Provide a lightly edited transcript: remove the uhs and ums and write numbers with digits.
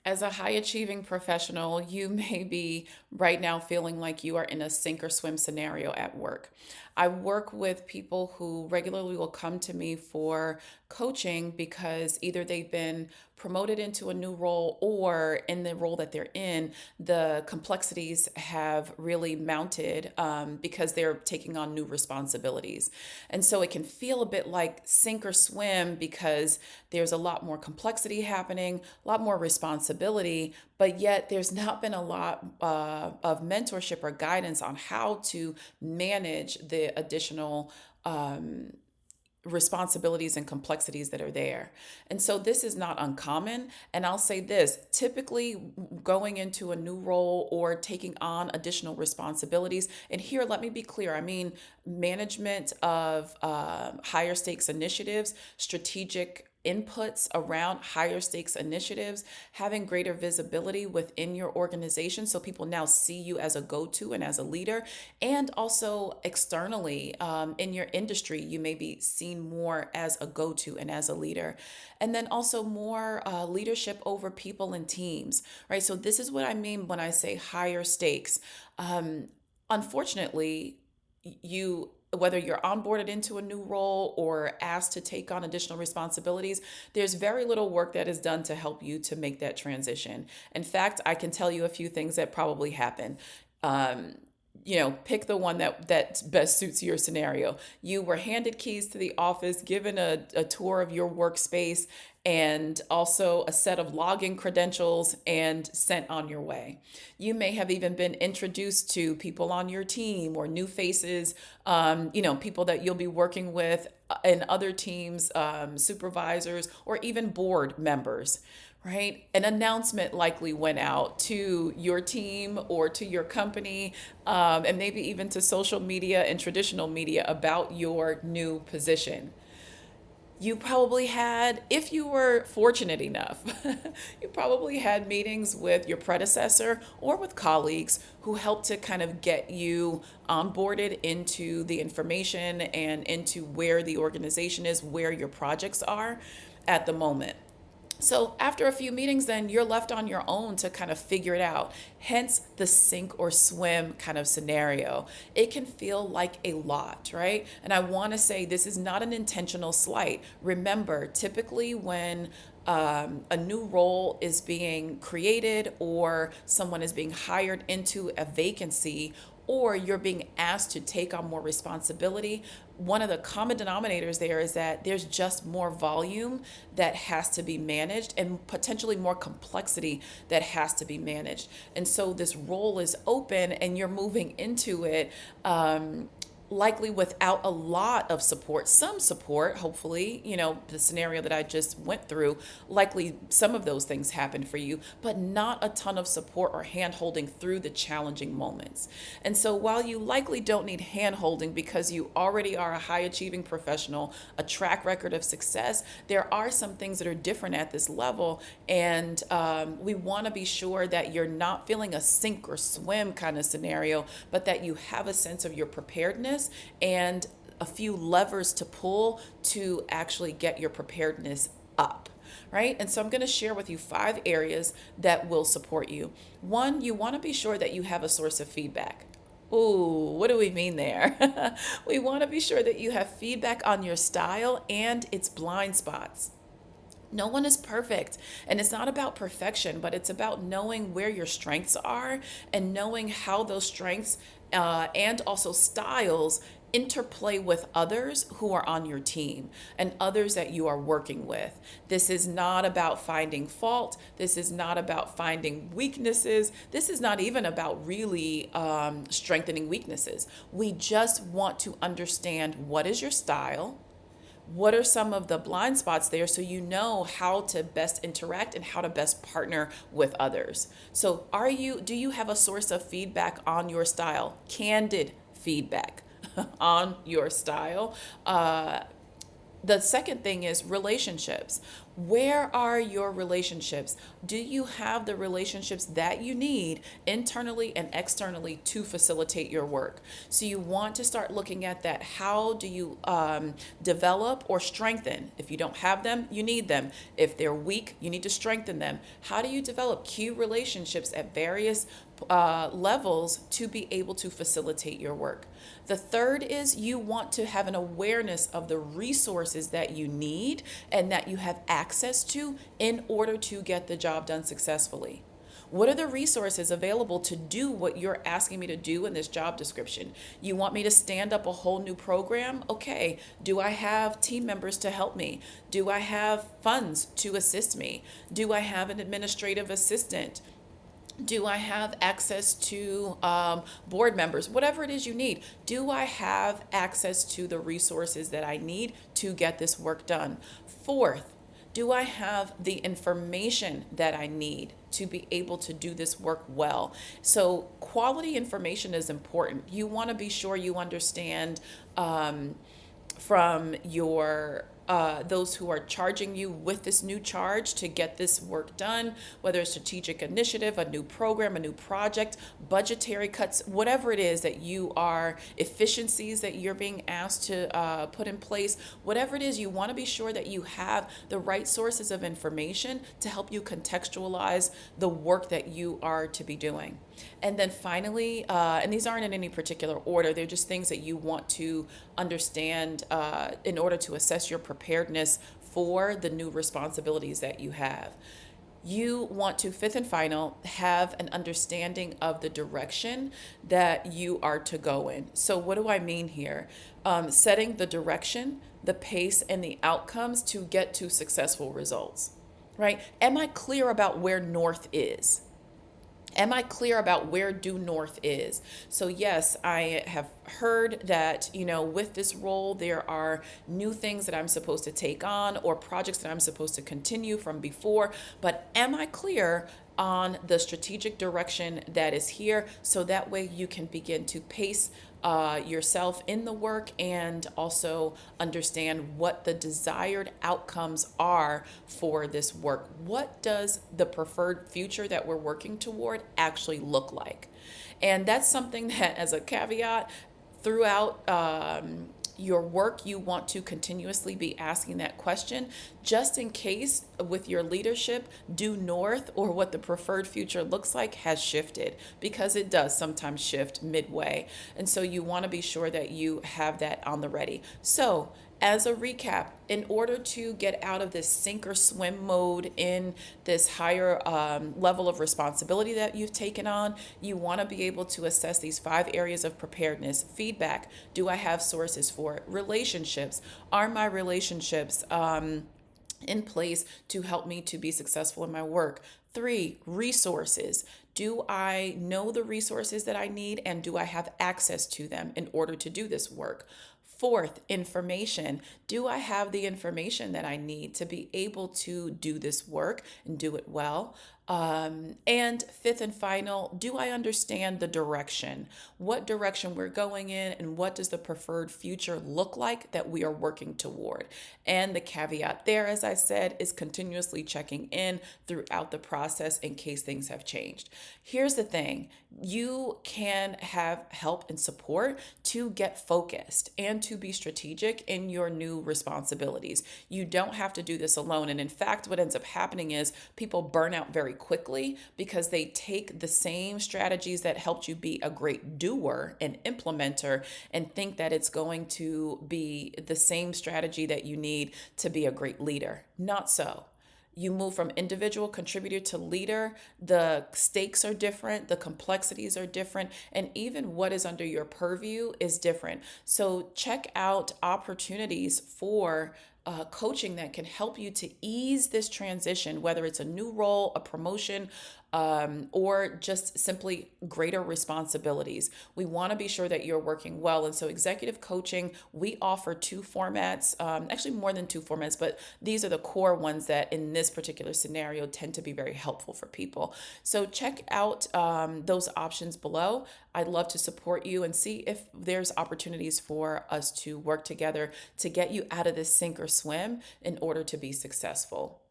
As a high achieving professional, you may be right now feeling like you are in a sink or swim scenario at work. I work with people who regularly will come to me for coaching because either they've been promoted into a new role, or in the role that they're in, the complexities have really mounted because they're taking on new responsibilities. And so it can feel a bit like sink or swim because there's a lot more complexity happening, a lot more responsibility, but yet there's not been a lot of mentorship or guidance on how to manage the additional responsibilities and complexities that are there. And so this is not uncommon. And I'll say this, typically going into a new role or taking on additional responsibilities, and here let me be clear, I mean management of higher stakes initiatives, strategic inputs around higher stakes initiatives, having greater visibility within your organization so people now see you as a go to and as a leader, and also externally in your industry, you may be seen more as a go to and as a leader. And then also more leadership over people and teams, right? So, this is what I mean when I say higher stakes. Unfortunately, you whether you're onboarded into a new role or asked to take on additional responsibilities, there's very little work that is done to help you to make that transition. In fact, I can tell you a few things that probably happen. Um, Pick the one that best suits your scenario. You were handed keys to the office, given a tour of your workspace, and also a set of login credentials, and sent on your way. You may have even been introduced to people on your team or new faces, people that you'll be working with in other teams, supervisors, or even board members, right? An announcement likely went out to your team or to your company, and maybe even to social media and traditional media about your new position. You probably had, if you were fortunate enough, you probably had meetings with your predecessor or with colleagues who helped to kind of get you onboarded into the information and into where the organization is, where your projects are at the moment. So after a few meetings, then you're left on your own to kind of figure it out. Hence the sink or swim kind of scenario. It can feel like a lot, right? And I want to say this is not an intentional slight. Remember, typically when a new role is being created or someone is being hired into a vacancy, or you're being asked to take on more responsibility, one of the common denominators there is that there's just more volume that has to be managed and potentially more complexity that has to be managed. And so this role is open and you're moving into it. Likely without a lot of support, some support, hopefully, the scenario that I just went through, likely some of those things happened for you, but not a ton of support or hand holding through the challenging moments. And so while you likely don't need hand holding because you already are a high achieving professional, a track record of success, there are some things that are different at this level. And we want to be sure that you're not feeling a sink or swim kind of scenario, but that you have a sense of your preparedness and a few levers to pull to actually get your preparedness up, right? And so I'm going to share with you 5 areas that will support you. One, you want to be sure that you have a source of feedback. Ooh, what do we mean there? We want to be sure that you have feedback on your style and its blind spots. No one is perfect, and it's not about perfection, but it's about knowing where your strengths are and knowing how those strengths and also styles interplay with others who are on your team and others that you are working with. This is not about finding fault. This is not about finding weaknesses. This is not even about really strengthening weaknesses. We just want to understand what is your style, what are some of the blind spots there, so you know how to best interact and how to best partner with others. So do you have a source of feedback on your style? Candid feedback on your style. The second thing is relationships. Where are your relationships? Do you have the relationships that you need internally and externally to facilitate your work? So you want to start looking at that. How do you develop or strengthen? If you don't have them, you need them. If they're weak, you need to strengthen them. How do you develop key relationships at various levels to be able to facilitate your work? The third is you want to have an awareness of the resources that you need and that you have access to in order to get the job done successfully. What are the resources available to do what you're asking me to do in this job description? You want me to stand up a whole new program? Okay. Do I have team members to help me? Do I have funds to assist me? Do I have an administrative assistant? Do I have access to board members? Whatever it is you need. Do I have access to the resources that I need to get this work done? Fourth, do I have the information that I need to be able to do this work well? So, quality information is important. You want to be sure you understand from your those who are charging you with this new charge to get this work done, whether a strategic initiative, a new program, a new project, budgetary cuts, whatever it is that you are, efficiencies that you're being asked to put in place, whatever it is, you want to be sure that you have the right sources of information to help you contextualize the work that you are to be doing. And then finally, and these aren't in any particular order, they're just things that you want to understand in order to assess your preparedness for the new responsibilities that you have. You want to, fifth and final, have an understanding of the direction that you are to go in. So, what do I mean here? Setting the direction, the pace, and the outcomes to get to successful results, right? Am I clear about where north is? Am I clear about where due north is? So yes, I have heard that, with this role, there are new things that I'm supposed to take on or projects that I'm supposed to continue from before, but am I clear on the strategic direction that is here so that way you can begin to pace yourself in the work and also understand what the desired outcomes are for this work. What does the preferred future that we're working toward actually look like? And that's something that, as a caveat, throughout your work, you want to continuously be asking that question just in case with your leadership, due north or what the preferred future looks like has shifted, because it does sometimes shift midway. And so you want to be sure that you have that on the ready. So, as a recap, in order to get out of this sink or swim mode in this higher level of responsibility that you've taken on, you want to be able to assess these 5 areas of preparedness. Feedback. Do I have sources for it? Relationships. Are my relationships in place to help me to be successful in my work? 3, resources. Do I know the resources that I need and do I have access to them in order to do this work? Fourth, information. Do I have the information that I need to be able to do this work and do it well? And fifth and final, do I understand the direction? What direction we're going in and what does the preferred future look like that we are working toward? And the caveat there, as I said, is continuously checking in throughout the process in case things have changed. Here's the thing. You can have help and support to get focused and to be strategic in your new responsibilities. You don't have to do this alone. And in fact, what ends up happening is people burn out very quickly because they take the same strategies that helped you be a great doer and implementer and think that it's going to be the same strategy that you need to be a great leader. Not so. You move from individual contributor to leader, the stakes are different, the complexities are different, and even what is under your purview is different. So check out opportunities for coaching that can help you to ease this transition, whether it's a new role, a promotion, or just simply greater responsibilities. We want to be sure that you're working well. And so, executive coaching, we offer 2 formats, actually more than 2 formats, but these are the core ones that in this particular scenario tend to be very helpful for people. So, check out those options below. I'd love to support you and see if there's opportunities for us to work together to get you out of this sink or swim in order to be successful.